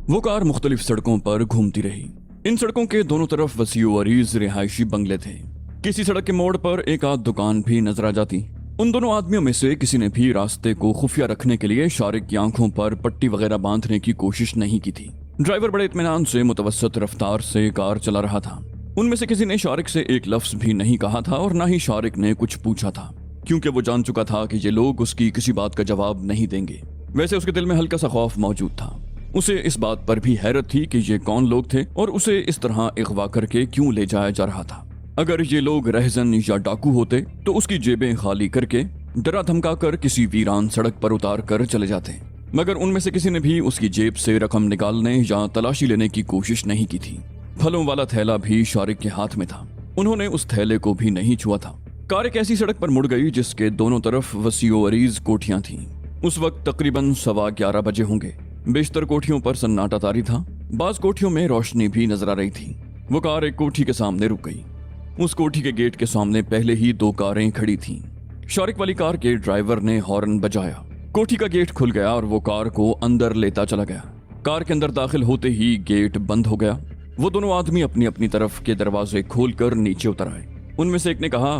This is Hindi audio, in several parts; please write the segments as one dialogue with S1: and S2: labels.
S1: वो कार मुख्तलिफ सड़कों पर घूमती रही। इन सड़कों के दोनों तरफ वसीओ अरीज रिहायशी बंगले थे। किसी सड़क के मोड़ पर एक आध दुकान भी नजर आ जाती। उन दोनों आदमियों में से किसी ने भी रास्ते को खुफिया रखने के लिए शारिक की आंखों पर पट्टी वगैरह बांधने की कोशिश नहीं की थी। ड्राइवर बड़े इत्मीनान से मुतवस्सित रफ्तार से कार चला रहा था। उनमें से किसी ने शारिक से एक लफ्ज भी नहीं कहा था और ना ही शारिक ने कुछ पूछा था, क्योंकि वो जान चुका था कि ये लोग उसकी किसी बात का जवाब नहीं देंगे। वैसे उसके दिल में हल्का सा खौफ मौजूद था। उसे इस बात पर भी हैरत थी कि ये कौन लोग थे और उसे इस तरह अगवा करके क्यों ले जाया जा रहा था। अगर ये लोग रहजन या डाकू होते तो उसकी जेबें खाली करके डरा धमका कर किसी वीरान सड़क पर उतार कर चले जाते, मगर उनमें से किसी ने भी उसकी जेब से रकम निकालने या तलाशी लेने की कोशिश नहीं की थी। फलों वाला थैला भी शारिक के हाथ में था। उन्होंने उस थैले को भी नहीं छुआ था। कार एक ऐसी सड़क पर मुड़ गई जिसके दोनों तरफ वसीओ अरीज कोठियां थीं। उस वक्त तकरीबन 11:15 बजे होंगे। बेशतर कोठियों पर सन्नाटा तारी था। बाज कोठियों में रोशनी भी नजर आ रही थी। वो कार एक कोठी के सामने रुक गई। उस कोठी के गेट के सामने पहले ही 2 कारें खड़ी थीं। शारिक वाली कार के ड्राइवर ने हॉर्न बजाया। कोठी का गेट खुल गया और वो कार को अंदर लेता चला गया। कार के अंदर दाखिल होते ही गेट बंद हो गया। वो दोनों आदमी अपनी अपनी तरफ के दरवाजे खोलकर नीचे उतर आए। उनमें से एक ने कहा,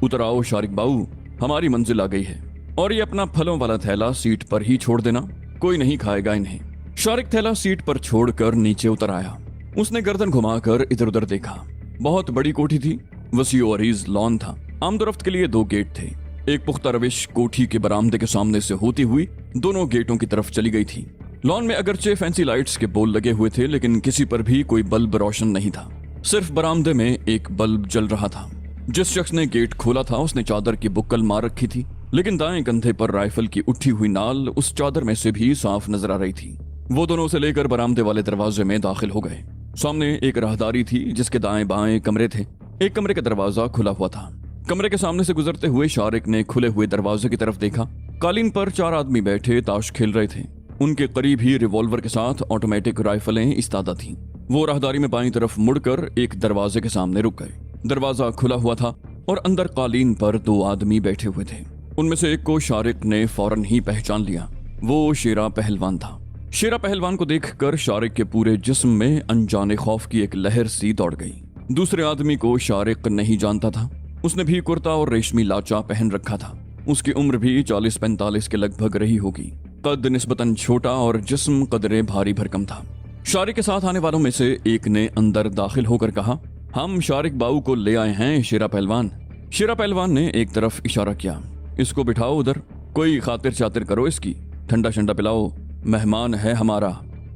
S1: उतर आओ शारिक बाऊ, हमारी मंजिल आ गई है, और ये अपना फलों वाला थैला सीट पर ही छोड़ देना, कोई नहीं खाएगा इन्हें। शारिक थैला सीट पर छोड़कर नीचे उतर आया। उसने गर्दन घुमाकर इधर उधर देखा। बहुत बड़ी कोठी थी। वसीओ अरीज लॉन था। आमदोरफ्त के लिए 2 गेट थे। एक पुख्ता रविश कोठी के बरामदे के सामने से होती हुई दोनों गेटों की तरफ चली गई थी। लॉन में अगरचे फैंसी लाइट्स के बोल लगे हुए थे, लेकिन किसी पर भी कोई बल्ब रोशन नहीं था। सिर्फ बरामदे में एक बल्ब जल रहा था। जिस शख्स ने गेट खोला था उसने चादर की बुक्कल मार रखी थी, लेकिन दाएं कंधे पर राइफल की उठी हुई नाल उस चादर में से भी साफ नजर आ रही थी। वो दोनों उसे लेकर बरामदे वाले दरवाजे में दाखिल हो गए। सामने एक राहदारी थी जिसके दाएं बाएं कमरे थे। एक कमरे का दरवाजा खुला हुआ था। कमरे के सामने से गुजरते हुए शारिक ने खुले हुए दरवाजे की तरफ देखा। कालीन पर 4 आदमी बैठे ताश खेल रहे थे। उनके करीब ही रिवॉल्वर के साथ ऑटोमेटिक राइफलें इस्तादा थीं। वो राहदारी में बाईं तरफ मुड़कर एक दरवाजे के सामने रुक गए। दरवाजा खुला हुआ था और अंदर कालीन पर 2 आदमी बैठे हुए थे। उनमें से एक को शारिक ने फौरन ही पहचान लिया। वो शेरा पहलवान था। शेरा पहलवान को देखकर शारिक के पूरे जिस्म में अनजाने खौफ की एक लहर सी दौड़ गई। दूसरे आदमी को शारिक नहीं जानता था। उसने भी कुर्ता और रेशमी लाचा पहन रखा था। उसकी उम्र भी 40-45 के लगभग रही होगी। कद निस्बतन छोटा और जिस्म कदरे भारी भरकम था। शारिक के साथ आने वालों में से एक ने अंदर दाखिल होकर कहा, हम शारिक बाऊ को ले आए हैं शेरा पहलवान। शेरा पहलवान ने एक तरफ इशारा किया, इसको बिठाओ उधर, कोई खातिर चातिर करो इसकी, ठंडा शंडा पिलाओ, मेहमान है हमारा।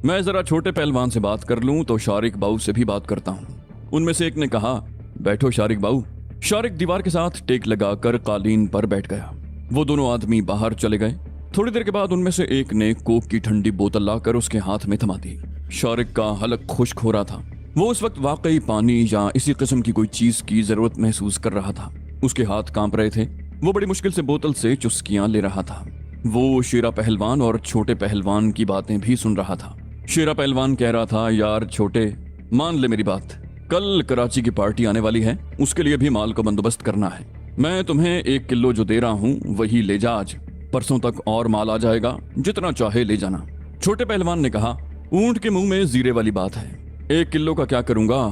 S1: मैं जरा छोटे पहलवान से बात कर लूं तो शारिक बाऊ से भी बात करता हूं। उनमें से एक ने कहा, बैठो शारिक बाऊ। शारिक दीवार के साथ टेक लगाकर कालीन पर बैठ गया। वो दोनों आदमी बाहर चले गए। थोड़ी देर के बाद उनमें से एक ने कोक की ठंडी बोतल लाकर उसके हाथ में थमा दी। शारिक का हलक खुश्क हो रहा था। वो उस वक्त वाकई पानी या इसी किस्म की कोई चीज की जरूरत महसूस कर रहा था। उसके हाथ कांप रहे थे। वो बड़ी मुश्किल से बोतल से चुस्कियां ले रहा था। वो शेरा पहलवान और छोटे पहलवान की बातें भी सुन रहा था। शेरा पहलवान कह रहा था, यार छोटे, मान ले मेरी बात, कल कराची की पार्टी आने वाली है, उसके लिए भी माल को बंदोबस्त करना है। मैं तुम्हें 1 किलो जो दे रहा हूँ वही ले जा आज। परसों तक और माल आ जाएगा, जितना चाहे ले जाना। छोटे पहलवान ने कहा, ऊंट के मुंह में जीरे वाली बात है, 1 किलो का क्या करूंगा,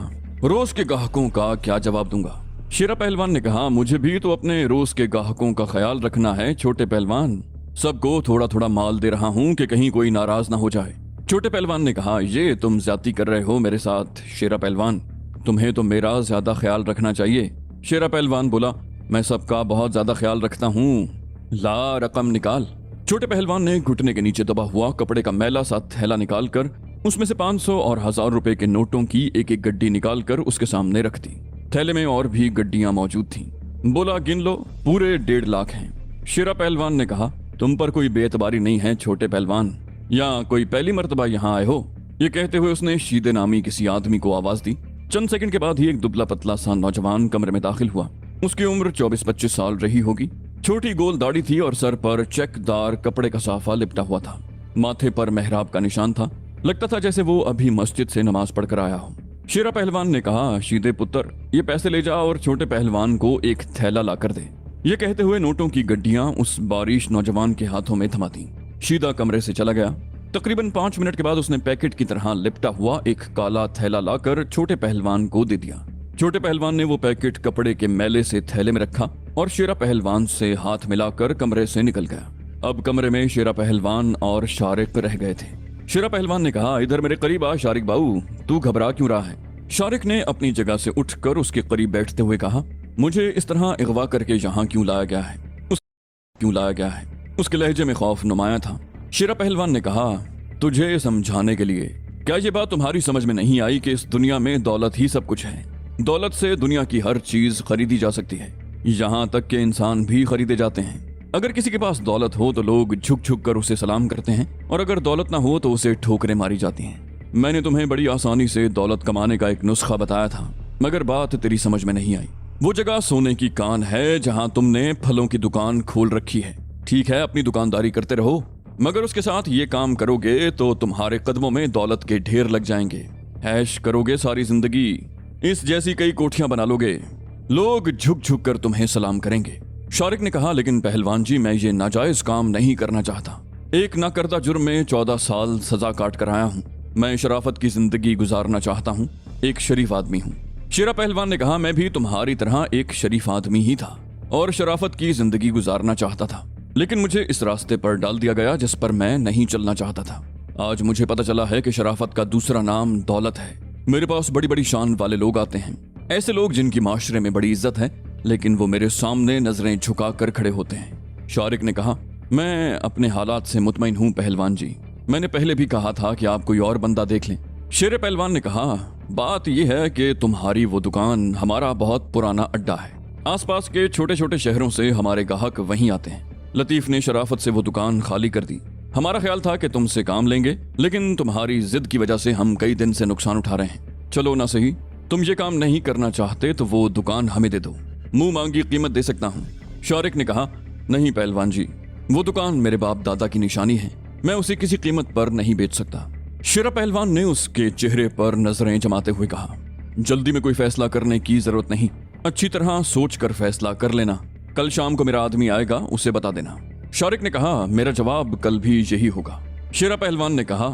S1: रोज के ग्राहकों का क्या जवाब दूंगा। शेरा पहलवान ने कहा, मुझे भी तो अपने रोज के ग्राहकों का ख्याल रखना है छोटे पहलवान। सबको थोड़ा थोड़ा माल दे रहा हूँ कि कहीं कोई नाराज ना हो जाए। छोटे पहलवान ने कहा, ये तुम ज्यादती कर रहे हो मेरे साथ शेरा पहलवान, तुम्हें तो मेरा ज्यादा ख्याल रखना चाहिए। शेरा पहलवान बोला, मैं सबका बहुत ज्यादा ख्याल रखता हूँ, ला रकम निकाल। छोटे पहलवान ने घुटने के नीचे दबा हुआ कपड़े का मैला सा थैला निकालकर उसमें से 500 और 1000 रुपए के नोटों की एक एक गड्डी निकालकर उसके सामने रख दी। थैले में और भी गड्डियां मौजूद थीं। बोला, गिन लो, पूरे 1.5 लाख हैं। शेरा पहलवान ने कहा, तुम पर कोई बेएतबारी नहीं है छोटे पहलवान, या कोई पहली मर्तबा यहाँ आए हो? ये कहते हुए उसने शीदे नामी किसी आदमी को आवाज दी। चंद सेकंड के बाद ही एक दुबला पतला सा नौजवान कमरे में दाखिल हुआ। उसकी उम्र 24-25 साल रही होगी। छोटी गोल दाढ़ी थी और सर पर चेकदार कपड़े का साफा लिपटा हुआ था। माथे पर मेहराब का निशान था। लगता था जैसे वो अभी मस्जिद से नमाज पढ़कर आया हो। शेरा पहलवान ने कहा, शीदे पुत्र, ये पैसे ले जा और छोटे पहलवान को एक थैला ला कर दे। ये कहते हुए नोटों की गड्डियां उस बारिश नौजवान के हाथों में थमा दी। शीदा कमरे से चला गया। तकरीबन 5 मिनट के बाद उसने पैकेट की तरह लिपटा हुआ एक काला थैला लाकर छोटे पहलवान को दे दिया। छोटे पहलवान ने वो पैकेट कपड़े के मैले से थैले में रखा और शेरा पहलवान से हाथ मिलाकर कमरे से निकल गया। अब कमरे में शेरा पहलवान और शारिक रह गए थे। शेरा पहलवान ने कहा, इधर मेरे करीब आ शारिक बाऊ, तू घबरा क्यों रहा है? शारिक ने अपनी जगह से उठकर उसके करीब बैठते हुए कहा, मुझे इस तरह अगवा करके यहाँ क्यों लाया गया है? क्यों लाया गया है? उसके लहजे में खौफ नुमाया था। शेरा पहलवान ने कहा, तुझे समझाने के लिए। क्या ये बात तुम्हारी समझ में नहीं आई कि इस दुनिया में दौलत ही सब कुछ है? दौलत से दुनिया की हर चीज खरीदी जा सकती है, यहाँ तक के इंसान भी खरीदे जाते हैं। अगर किसी के पास दौलत हो तो लोग झुक झुक कर उसे सलाम करते हैं, और अगर दौलत ना हो तो उसे ठोकरें मारी जाती हैं। मैंने तुम्हें बड़ी आसानी से दौलत कमाने का एक नुस्खा बताया था, मगर बात तेरी समझ में नहीं आई। वो जगह सोने की कान है जहां तुमने फलों की दुकान खोल रखी है। ठीक है, अपनी दुकानदारी करते रहो, मगर उसके साथ ये काम करोगे तो तुम्हारे कदमों में दौलत के ढेर लग जाएंगे। ऐश करोगे सारी जिंदगी, इस जैसी कई कोठियां बना लोगे, लोग झुक झुक कर तुम्हें सलाम करेंगे। शारिक ने कहा, लेकिन पहलवान जी, मैं ये नाजायज काम नहीं करना चाहता। एक नाकर्दा जुर्म में 14 साल सजा काट कर आया हूँ। मैं शराफत की जिंदगी गुजारना चाहता हूँ, एक शरीफ आदमी हूँ। शेरा पहलवान ने कहा, मैं भी तुम्हारी तरह एक शरीफ आदमी ही था और शराफत की जिंदगी गुजारना चाहता था, लेकिन मुझे इस रास्ते पर डाल दिया गया जिस पर मैं नहीं चलना चाहता था। आज मुझे पता चला है कि शराफत का दूसरा नाम दौलत है। मेरे पास बड़ी बड़ी शान वाले लोग आते हैं, ऐसे लोग जिनकी माशरे में बड़ी इज्जत है, लेकिन वो मेरे सामने नजरें झुका कर खड़े होते हैं। शारिक ने कहा, मैं अपने हालात से मुतमईन हूँ पहलवान जी। मैंने पहले भी कहा था कि आप कोई और बंदा देख लें। शेर पहलवान ने कहा, बात यह है कि तुम्हारी वो दुकान हमारा बहुत पुराना अड्डा है। आसपास के छोटे छोटे शहरों से हमारे ग्राहक वहीं आते हैं। लतीफ ने शराफत से वो दुकान खाली कर दी। हमारा ख्याल था कि तुमसे काम लेंगे, लेकिन तुम्हारी जिद की वजह से हम कई दिन से नुकसान उठा रहे हैं। चलो ना सही, तुम ये काम नहीं करना चाहते तो वो दुकान हमें दे दो, मुंह मांगी कीमत दे सकता हूँ। शारिक ने कहा, नहीं पहलवान जी, वो दुकान मेरे बाप दादा की निशानी है, मैं उसे किसी कीमत पर नहीं बेच सकता। शेरा पहलवान ने उसके चेहरे पर नजरें जमाते हुए कहा, जल्दी में कोई फैसला करने की जरूरत नहीं, अच्छी तरह सोच कर फैसला कर लेना। कल शाम को मेरा आदमी आएगा, उसे बता देना। शारिक ने कहा, मेरा जवाब कल भी यही होगा। शेरा पहलवान ने कहा,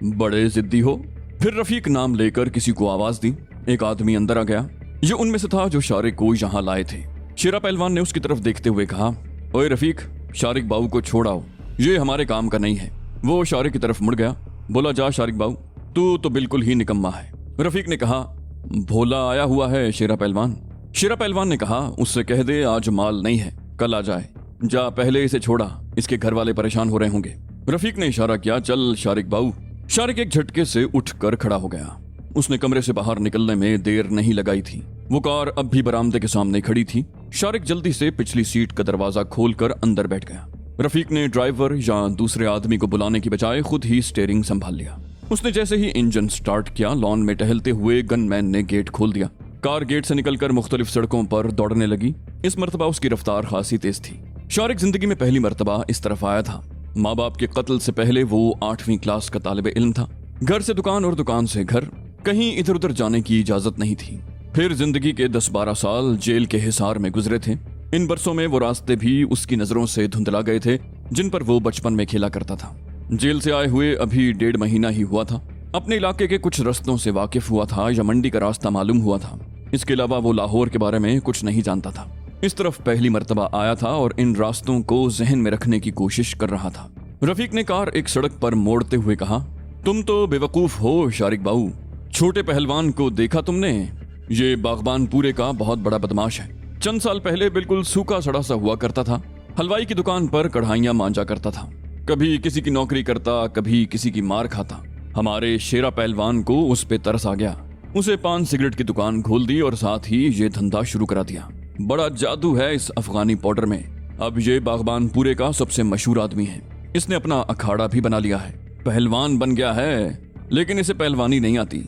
S1: बड़े जिद्दी हो। फिर रफीक नाम लेकर किसी को आवाज दी। एक आदमी अंदर आ गया। ये उनमें से था जो शारिक को यहाँ लाए थे। शेरा पहलवान ने उसकी तरफ देखते हुए कहा, ओए रफीक, शारिक बाबू को छोड़ाओ, ये हमारे काम का नहीं है। वो शारिक की तरफ मुड़ गया, बोला, जा शारिक बाबू, तू तो बिल्कुल ही निकम्मा है। रफीक ने कहा, भोला आया हुआ है शेरा पहलवान। शेरा पहलवान ने कहा, उससे कह दे आज माल नहीं है, कल आ जाए। जा पहले इसे छोड़ा, इसके घर वाले परेशान हो रहे होंगे। रफीक ने इशारा किया, चल शारिक बाबू। शारिक एक झटके से उठकर खड़ा हो गया। उसने कमरे से बाहर निकलने में देर नहीं लगाई थी। वो कार अब भी बरामदे के सामने खड़ी थी। शारिक जल्दी से पिछली सीट का दरवाजा खोलकर अंदर बैठ गया। रफीक ने ड्राइवर या दूसरे आदमी को बुलाने की बजाय खुद ही स्टीयरिंग संभाल लिया। उसने जैसे ही इंजन स्टार्ट किया, लॉन में टहलते हुए गनमैन ने गेट खोल दिया। कार गेट से निकलकर मुख्तलिफ सड़कों पर दौड़ने लगी। इस मर्तबा उसकी रफ्तार खासी तेज थी। शारिक जिंदगी में पहली मर्तबा इस तरफ आया था। माँ बाप के कत्ल से पहले वो 8वीं क्लास का तालिबे इल्म था। घर से दुकान और दुकान से घर, कहीं इधर उधर जाने की इजाजत नहीं थी। फिर जिंदगी के 10-12 साल जेल के हिसार में गुजरे थे। इन बरसों में वो रास्ते भी उसकी नजरों से धुंधला गए थे जिन पर वो बचपन में खेला करता था। जेल से आए हुए अभी 1.5 महीना ही हुआ था। अपने इलाके के कुछ रास्तों से वाकिफ हुआ था या मंडी का रास्ता मालूम हुआ था। इसके अलावा वो लाहौर के बारे में कुछ नहीं जानता था। इस तरफ पहली मर्तबा आया था और इन रास्तों को जहन में रखने की कोशिश कर रहा था। रफीक ने कार एक सड़क पर मोड़ते हुए कहा, तुम तो बेवकूफ हो शारिक बाबू। छोटे पहलवान को देखा तुमने? ये बागबान पूरे का बहुत बड़ा बदमाश है। चंद साल पहले बिल्कुल सूखा सड़ा सा हुआ करता था। हलवाई की दुकान पर कढ़ाइयां मांजा करता था। कभी किसी की नौकरी करता, कभी किसी की मार खाता। हमारे शेरा पहलवान को उस पे तरस आ गया। उसे पान सिगरेट की दुकान खोल दी और साथ ही ये धंधा शुरू करा दिया। बड़ा जादू है इस अफगानी पाउडर में। अब ये बागबान पूरे का सबसे मशहूर आदमी है। इसने अपना अखाड़ा भी बना लिया है। पहलवान बन गया है, लेकिन इसे पहलवानी नहीं आती।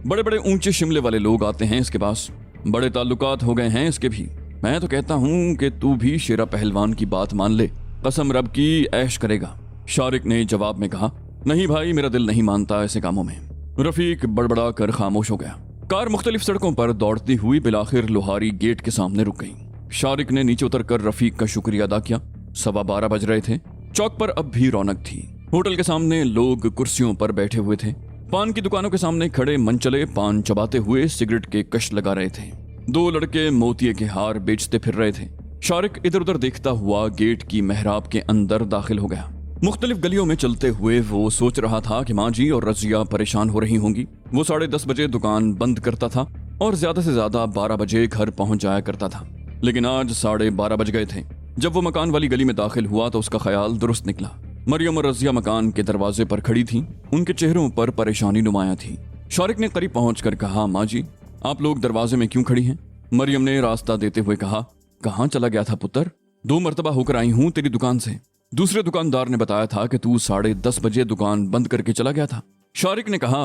S1: बड़े बड़े ऊंचे शिमले वाले लोग आते हैं इसके पास। बड़े ताल्लुकात हो गए हैं इसके भी। मैं तो कहता हूँ कि तू भी शेरा पहलवान की बात मान ले, कसम रब की ऐश करेगा। शारिक ने जवाब में कहा, नहीं भाई, मेरा दिल नहीं मानता ऐसे कामों में। रफीक बड़बड़ा कर खामोश हो गया। कार मुख्तलिफ सड़कों पर दौड़ती हुई बिलाखिर लोहारी गेट के सामने रुक गई। शारिक ने नीचे उतरकर रफीक का शुक्रिया अदा किया। 12:15 बज रहे थे। चौक पर अब भी रौनक थी। होटल के सामने लोग कुर्सियों पर बैठे हुए थे। पान की दुकानों के सामने खड़े मनचले पान चबाते हुए सिगरेट के कश लगा रहे थे। 2 लड़के मोतिये के हार बेचते फिर रहे थे। शारिक इधर उधर देखता हुआ गेट की मेहराब के अंदर दाखिल हो गया। मुख्तलिफ गलियों में चलते हुए वो सोच रहा था कि माँ जी और रजिया परेशान हो रही होंगी। वो 10:30 बजे दुकान बंद करता था और ज्यादा से ज्यादा 12 बजे घर पहुंच जाया करता था, लेकिन आज 12:30 बज गए थे। जब वो मकान वाली गली में दाखिल हुआ तो उसका ख्याल दुरुस्त निकला। मरियम और रजिया मकान के दरवाजे पर खड़ी थीं। उनके चेहरों पर परेशानी नुमाया थी। शारिक ने करीब पहुंचकर कहा, माँ जी आप लोग दरवाजे में क्यों खड़ी हैं? मरियम ने रास्ता देते हुए कहा, कहाँ चला गया था पुत्र? 2 मरतबा होकर आई हूँ तेरी दुकान से। दूसरे दुकानदार ने बताया था कि तू 10:30 बजे दुकान बंद करके चला गया था। शारिक ने कहा,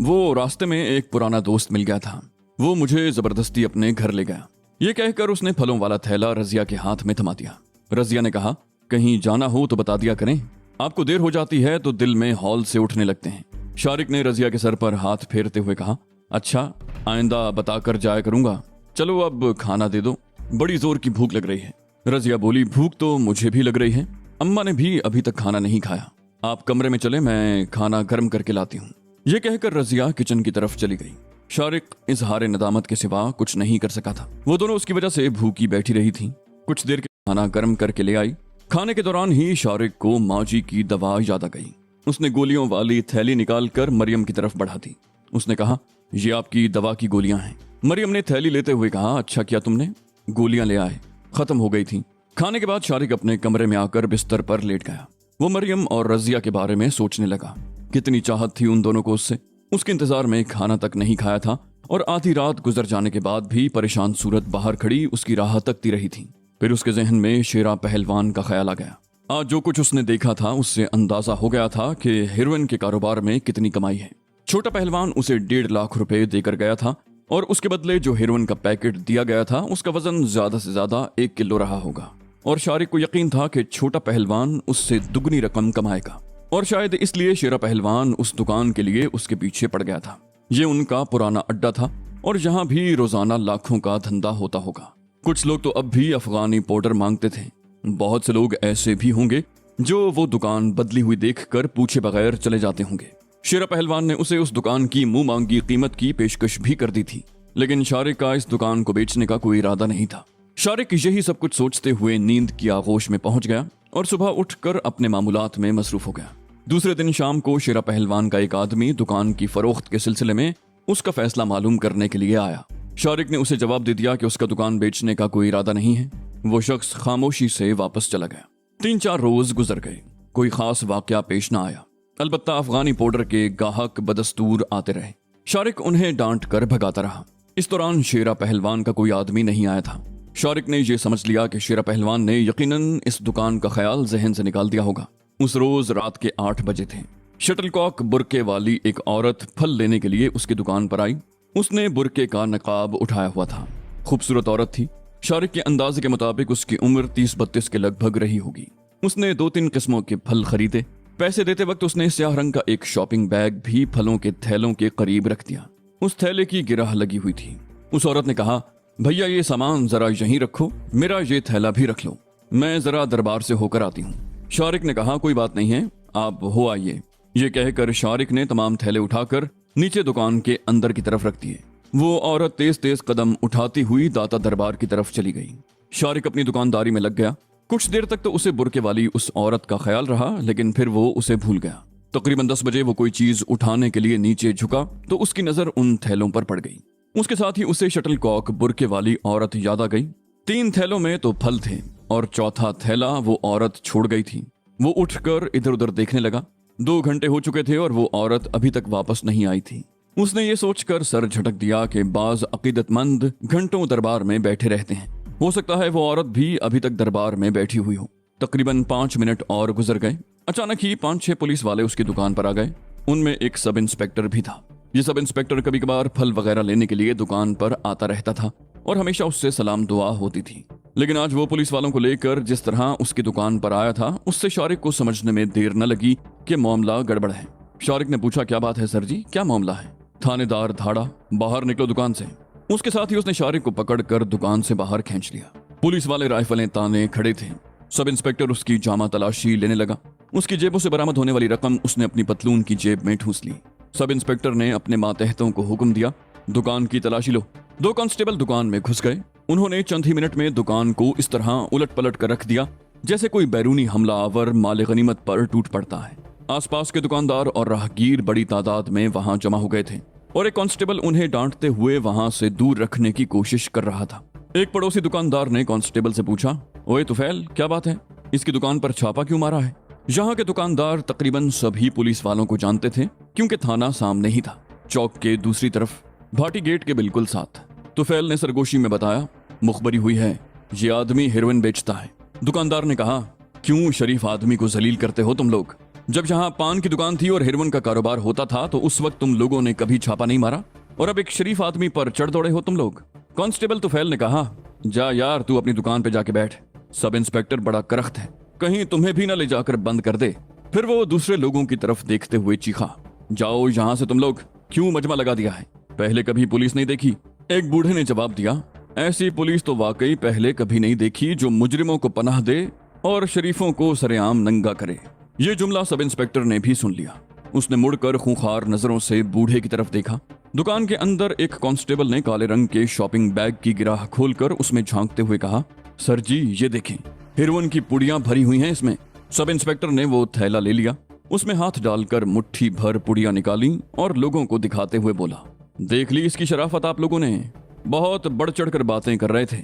S1: वो रास्ते में एक पुराना दोस्त मिल गया था, वो मुझे जबरदस्ती अपने घर ले गया। ये कहकर उसने फलों वाला थैला रजिया के हाथ में थमा दिया। रजिया ने कहा, कहीं जाना हो तो बता दिया करें, आपको देर हो जाती है तो दिल में हौल से उठने लगते हैं। शारिक ने रजिया के सर पर हाथ फेरते हुए कहा, अच्छा आइंदा बताकर जाया करूंगा। चलो अब खाना दे दो, बड़ी जोर की भूख लग रही है। रजिया बोली, भूख तो मुझे भी लग रही है, अम्मा ने भी अभी तक खाना नहीं खाया। आप कमरे में चले, मैं खाना गर्म करके लाती हूँ। ये कहकर रजिया किचन की तरफ चली गई। शारिक इजहार नदामत के सिवा कुछ नहीं कर सका था। वो दोनों उसकी वजह से भूखी बैठी रही थी। कुछ देर के खाना गर्म करके ले आई। खाने के दौरान ही शारिक को माँ जी की दवा याद आ गई। उसने गोलियों वाली थैली निकालकर मरियम की तरफ बढ़ा दी। उसने कहा, ये आपकी दवा की गोलियां हैं। मरियम ने थैली लेते हुए कहा, अच्छा किया तुमने, गोलियां ले आए, खत्म हो गई थी। खाने के बाद शारिक अपने कमरे में आकर बिस्तर पर लेट गया। वो मरियम और रजिया के बारे में सोचने लगा। कितनी चाहत थी उन दोनों को उससे। उसके इंतजार में खाना तक नहीं खाया था और आधी रात गुजर जाने के बाद भी परेशान सूरत बाहर खड़ी उसकी राह तकती रही थी। फिर उसके जहन में शेरा पहलवान का ख्याल आ गया। आज जो कुछ उसने देखा था उससे अंदाजा हो गया था कि हेरोइन के कारोबार में कितनी कमाई है। छोटा पहलवान उसे 1.5 लाख रुपए देकर गया था और उसके बदले जो हेरोइन का पैकेट दिया गया था उसका वजन ज्यादा से ज्यादा 1 किलो रहा होगा। और शारिक को यकीन था कि छोटा पहलवान उससे दुगनी रकम कमाएगा और शायद इसलिए शेरा पहलवान उस दुकान के लिए उसके पीछे पड़ गया था। ये उनका पुराना अड्डा था और यहाँ भी रोजाना लाखों का धंधा होता होगा। कुछ लोग तो अब भी अफगानी पाउडर मांगते थे। बहुत से लोग ऐसे भी होंगे जो वो दुकान बदली हुई देखकर पूछे बगैर चले जाते होंगे। शेरा पहलवान ने उसे उस दुकान की मुंह मांगी कीमत की पेशकश भी कर दी थी, लेकिन शारिक का इस दुकान को बेचने का कोई इरादा नहीं था। शारिक यही सब कुछ सोचते हुए नींद की आगोश में पहुंच गया और सुबह उठकर अपने मामूलात में मसरूफ हो गया। दूसरे दिन शाम को शेरा पहलवान का एक आदमी दुकान की फरोख्त के सिलसिले में उसका फैसला मालूम करने के लिए आया। शारिक ने उसे जवाब दे दिया कि उसका दुकान बेचने का कोई इरादा नहीं है। वो शख्स खामोशी से वापस चला गया। 3-4 रोज गुजर गए, कोई खास वाकया पेश न आया। अलबत्ता अफगानी पाउडर के गाहक बदस्तूर आते रहे। शारिक उन्हें डांट कर भगाता रहा। इस दौरान शेरा पहलवान का कोई आदमी नहीं आया था। शारिक ने यह समझ लिया कि शेरा पहलवान ने यकीनन इस दुकान का ख्याल जहन से निकाल दिया होगा। उस रोज रात के 8 बजे थे। शटलकॉक बुरके वाली एक औरत फल लेने के लिए उसकी दुकान पर आई। उसने बुरके का नकाब उठाया हुआ था। खूबसूरत औरत थी। शारिक के अंदाजे के मुताबिक उसकी उम्र 30-32 के लगभग रही होगी। उसने 2-3 किस्मों के फल खरीदे। पैसे देते वक्त उसने स्याह रंग का एक शॉपिंग बैग भी फलों के थैलों के करीब रख दिया। उस थैले की गिरह लगी हुई थी। उस औरत ने कहा, भैया ये सामान जरा यहीं रखो, मेरा ये थैला भी रख लो, मैं जरा दरबार से होकर आती हूँ। शारिक ने कहा, कोई बात नहीं है, आप हो आइए। ये कहकर शारिक ने तमाम थैले उठाकर नीचे दुकान के अंदर की तरफ रख दिए। वो औरत तेज तेज कदम उठाती हुई दाता दरबार की तरफ चली गई। शारिक अपनी दुकानदारी में लग गया। कुछ देर तक तो उसे बुरके वाली उस औरत का ख्याल रहा, लेकिन फिर वो उसे भूल गया। तकरीबन 10 बजे वो कोई चीज उठाने के लिए नीचे झुका तो उसकी नजर उन थैलों पर पड़ गई। उसके साथ ही उसे शटलकॉक बुरके वाली औरत याद आ गई। 3 थैलों में तो फल थे और चौथा थैला वो औरत छोड़ गई थी। वो उठकर इधर उधर देखने लगा। 2 घंटे हो चुके थे और वो औरत अभी तक वापस नहीं आई थी। उसने ये सोचकर सर झटक दिया कि बाज अकीदतमंद घंटों दरबार में बैठे रहते हैं, हो सकता है वो औरत भी अभी तक दरबार में बैठी हुई हो। तकरीबन 5 मिनट और गुजर गए। अचानक ही 5-6 पुलिस वाले उसकी दुकान पर आ गए। उनमें एक सब इंस्पेक्टर भी था। ये सब इंस्पेक्टर कभी कभार फल वगैरह लेने के लिए दुकान पर आता रहता था और हमेशा उससे सलाम दुआ होती थी। लेकिन आज वो पुलिस वालों को लेकर जिस तरह उसकी दुकान पर आया था, उससे शारिक को समझने में देर न लगी कि मामला गड़बड़ है। शारिक ने पूछा, क्या बात है सर जी, क्या मामला है? थानेदार धाड़ा, बाहर निकलो दुकान से। उसके साथ ही उसने शारिक को पकड़कर दुकान से बाहर खींच लिया। पुलिस वाले राइफलें ताने खड़े थे। सब इंस्पेक्टर उसकी जामा तलाशी लेने लगा। उसकी जेबों से बरामद होने वाली रकम उसने अपनी पतलून की जेब में ठूस ली। सब इंस्पेक्टर ने अपने मातहतों को हुक्म दिया, दुकान की तलाशी लो। 2 कांस्टेबल दुकान में घुस गए। उन्होंने चंद ही मिनट में दुकान को इस तरह उलट पलट कर रख दिया जैसे कोई बैरूनी हमलावर माले गनीमत पर टूट पड़ता है। आसपास के दुकानदार और राहगीर बड़ी तादाद में वहां जमा हो गए थे और एक कांस्टेबल उन्हें डांटते हुए वहां से दूर रखने की कोशिश कर रहा था। एक पड़ोसी दुकानदार ने कांस्टेबल से पूछा, ओए तुफैल, क्या बात है? इसकी दुकान पर छापा क्यों मारा है? यहाँ के दुकानदार तकरीबन सभी पुलिस वालों को जानते थे क्योंकि थाना सामने ही था, चौक के दूसरी तरफ, भाटी गेट के बिल्कुल साथ। तुफैल ने सरगोशी में बताया, मुखबरी हुई है, ये आदमी हेरोइन बेचता है। दुकानदार ने कहा, क्यों शरीफ आदमी को जलील करते हो तुम लोग? जब यहाँ पान की दुकान थी और हेरोइन का कारोबार होता था तो उस वक्त तुम लोगों ने कभी छापा नहीं मारा और अब एक शरीफ आदमी पर चढ़ दौड़े हो तुम लोग। कांस्टेबल तुफैल ने कहा, जा यार, तू अपनी दुकान पे जाके बैठ। सब इंस्पेक्टर बड़ा करख्त है, कहीं तुम्हें भी ना ले जाकर बंद कर दे। फिर वो दूसरे लोगों की तरफ देखते हुए चीखा, जाओ यहां से तुम लोग, क्यों मजमा लगा दिया है? पहले कभी पुलिस नहीं देखी? एक बूढ़े ने जवाब दिया, ऐसी पुलिस तो वाकई पहले कभी नहीं देखी जो मुजरिमों को पनाह दे और शरीफों को सरेआम नंगा करे। ये जुमला सब इंस्पेक्टर ने भी सुन लिया। उसने मुड़कर खूंखार नजरों से बूढ़े की तरफ देखा। दुकान के अंदर एक कांस्टेबल ने काले रंग के शॉपिंग बैग की गिराह खोलकर उसमें झांकते हुए कहा, सर जी ये देखें, हेरोइन की पुड़ियां भरी हुई हैं इसमें। सब इंस्पेक्टर ने वो थैला ले लिया, उसमें हाथ डालकर मुट्ठी भर पुड़ियां निकाली और लोगों को दिखाते हुए बोला, देख ली इसकी शराफत आप लोगों ने? बहुत बढ़ चढ़ कर बातें कर रहे थे।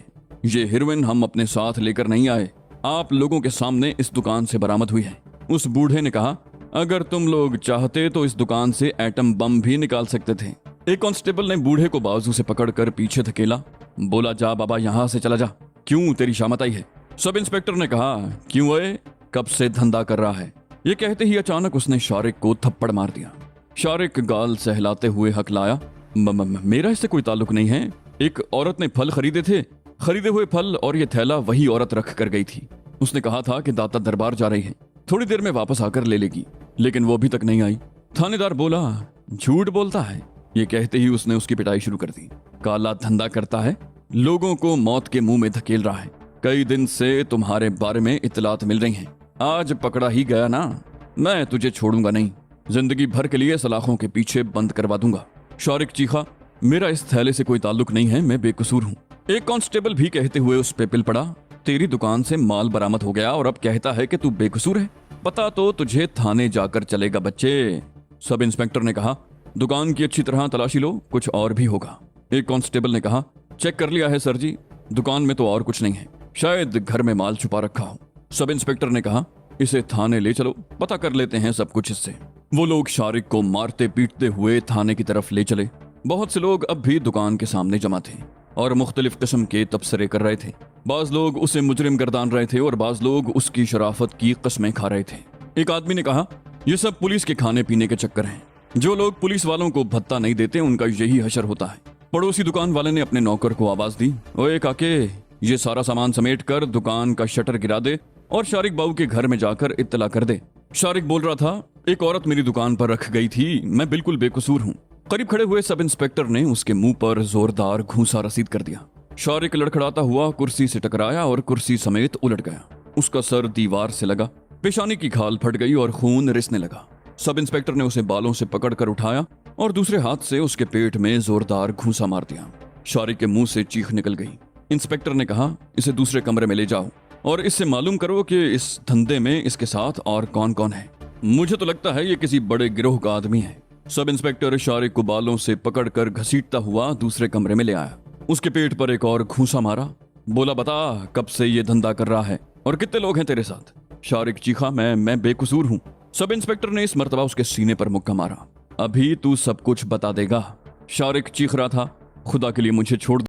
S1: ये हेरोइन हम अपने साथ लेकर नहीं आए, आप लोगों के सामने इस दुकान से बरामद हुई है। उस बूढ़े ने कहा, अगर तुम लोग चाहते तो इस दुकान से एटम बम भी निकाल सकते थे। एक कांस्टेबल ने बूढ़े को बाजू से पकड़कर पीछे धकेला, बोला, जा बाबा यहां से चला जा, क्यों तेरी शामत आई है? सब इंस्पेक्टर ने कहा, क्यों ओए, कब से धंधा कर रहा है? ये कहते ही अचानक उसने शारिक को थप्पड़ मार दिया। शारिक गाल सहलाते हुए हकलाया, मेरा इससे कोई ताल्लुक नहीं है। एक औरत ने फल खरीदे थे, खरीदे हुए फल और ये थैला वही औरत रख कर गई थी। उसने कहा था कि दाता दरबार जा रही है, थोड़ी देर में वापस आकर ले लेगी, लेकिन वो अभी तक नहीं आई। थानेदार बोला, झूठ बोलता है। ये कहते ही उसने उसकी पिटाई शुरू कर दी। काला धंधा करता है, लोगों को मौत के मुंह में धकेल रहा है। कई दिन से तुम्हारे बारे में इत्तलात मिल रही हैं, आज पकड़ा ही गया ना, मैं तुझे छोड़ूंगा नहीं, जिंदगी भर के लिए सलाखों के पीछे बंद करवा दूंगा। शारिक चीखा, मेरा इस थैले से कोई ताल्लुक नहीं है, मैं बेकसूर हूँ। एक कांस्टेबल भी कहते हुए उस पे पिल पड़ा, तेरी दुकान से माल बरामद हो गया और अब कहता है कि तू बेकसूर है? पता तो तुझे थाने जाकर चलेगा बच्चे। सब इंस्पेक्टर ने कहा, दुकान की अच्छी तरह तलाशी लो, कुछ और भी होगा। एक कांस्टेबल ने कहा, चेक कर लिया है सर जी, दुकान में तो और कुछ नहीं है, शायद घर में माल छुपा रखा हो। सब इंस्पेक्टर ने कहा, इसे थाने ले चलो, पता कर लेते हैं सब कुछ इससे। वो लोग शारिक को मारते पीटते हुए थाने की तरफ ले चले। बहुत से लोग अब भी दुकान के सामने जमा थे और मुख्तलिफ किस्म के तबसरे कर रहे थे। बाज लोग उसे मुजरिम गर्दान रहे थे और बाज लोग उसकी शराफत की कस्में खा रहे थे। एक आदमी ने कहा, ये सब पुलिस के खाने पीने के चक्कर हैं। जो लोग पुलिस वालों को भत्ता नहीं देते उनका यही हशर होता है। पड़ोसी दुकान वाले ने अपने नौकर को आवाज दी, ओए काके, ये सारा सामान समेट कर दुकान का शटर गिरा दे और शारिक बाबू के घर में जाकर इत्तला कर दे। शारिक बोल रहा था, एक औरत मेरी दुकान पर रख गई थी, मैं बिल्कुल बेकसूर हूँ। करीब खड़े हुए सब इंस्पेक्टर ने उसके मुंह पर जोरदार घूंसा रसीद कर दिया। शारिक लड़खड़ाता हुआ कुर्सी से टकराया और कुर्सी समेत उलट गया। उसका सर दीवार से लगा, पेशानी की खाल फट गई और खून रिसने लगा। सब इंस्पेक्टर ने उसे बालों से पकड़कर उठाया और दूसरे हाथ से उसके पेट में जोरदार घूंसा मार दिया। शारिक के मुंह से चीख निकल गई। इंस्पेक्टर ने कहा, इसे दूसरे कमरे में ले जाओ और इससे मालूम करो कि इस धंधे में इसके साथ और कौन कौन है। मुझे तो लगता है ये किसी बड़े गिरोह का आदमी है। सब इंस्पेक्टर शारिक को बालों से पकड़कर घसीटता हुआ दूसरे कमरे में ले आया। उसके पेट पर एक और घूंसा मारा। बोला, बता कब से ये धंधा कर रहा है और कितने लोग हैं तेरे साथ? शारिक चीखा, मैं बेकसूर हूँ। सब इंस्पेक्टर ने इस मर्तबा उसके सीने पर मुक्का मारा। अभी तू सब कुछ बता देगा। शारिक चीख रहा था, खुदा के लिए मुझे छोड़